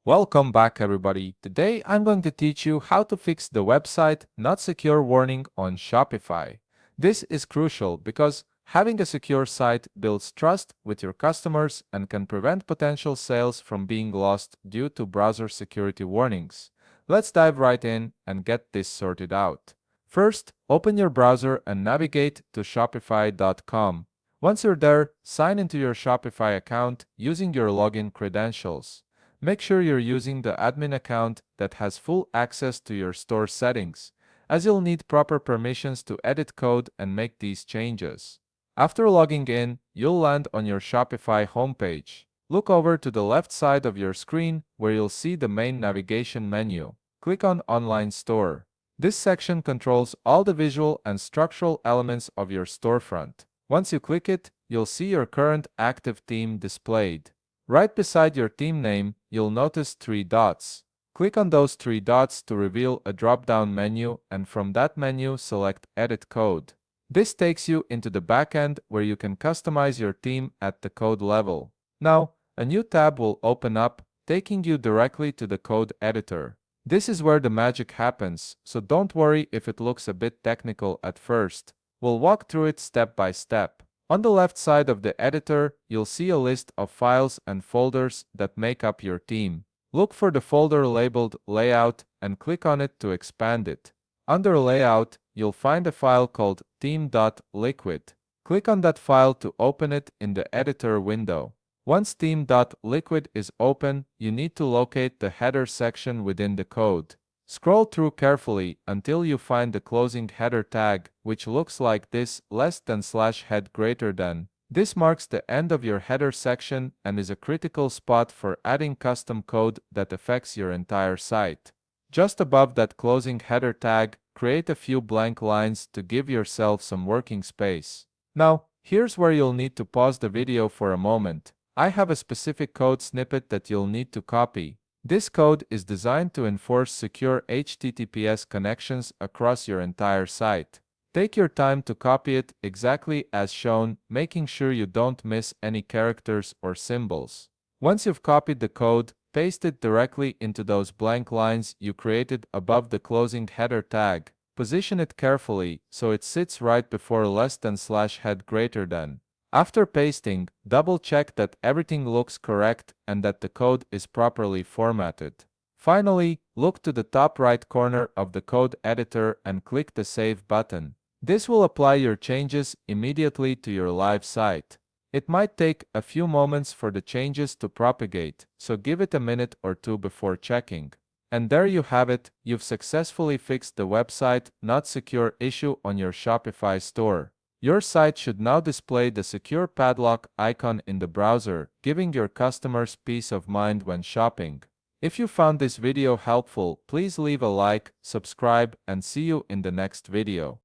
Welcome back everybody. Today I'm going to teach you how to fix the website not secure warning on Shopify. This is crucial because having a secure site builds trust with your customers and can prevent potential sales from being lost due to browser security warnings. Let's dive right in and get this sorted out. First, open your browser and navigate to shopify.com. Once you're there, sign into your Shopify account using your login credentials. Make sure you're using the admin account that has full access to your store settings, as you'll need proper permissions to edit code and make these changes. After logging in, you'll land on your Shopify homepage. Look over to the left side of your screen where you'll see the main navigation menu. Click on Online Store. This section controls all the visual and structural elements of your storefront. Once you click it, you'll see your current active theme displayed. Right beside your theme name, you'll notice three dots. Click on those three dots to reveal a drop-down menu, and from that menu select Edit Code. This takes you into the backend where you can customize your theme at the code level. Now, a new tab will open up, taking you directly to the code editor. This is where the magic happens, so don't worry if it looks a bit technical at first. We'll walk through it step by step. On the left side of the editor, you'll see a list of files and folders that make up your theme. Look for the folder labeled Layout and click on it to expand it. Under Layout, you'll find a file called theme.liquid. Click on that file to open it in the editor window. Once theme.liquid is open, you need to locate the header section within the code. Scroll through carefully until you find the closing header tag, which looks like this, >head greater than. This marks the end of your header section and is a critical spot for adding custom code that affects your entire site. Just above that closing header tag, create a few blank lines to give yourself some working space. Now, here's where you'll need to pause the video for a moment. I have a specific code snippet that you'll need to copy. This code is designed to enforce secure HTTPS connections across your entire site. Take your time to copy it exactly as shown, making sure you don't miss any characters or symbols. Once you've copied the code, paste it directly into those blank lines you created above the closing header tag. Position it carefully so it sits right before >head greater than. After pasting, double-check that everything looks correct and that the code is properly formatted. Finally, look to the top right corner of the code editor and click the Save button. This will apply your changes immediately to your live site. It might take a few moments for the changes to propagate, so give it a minute or two before checking. And there you have it, you've successfully fixed the website not secure issue on your Shopify store. Your site should now display the secure padlock icon in the browser, giving your customers peace of mind when shopping. If you found this video helpful, please leave a like, subscribe, and see you in the next video.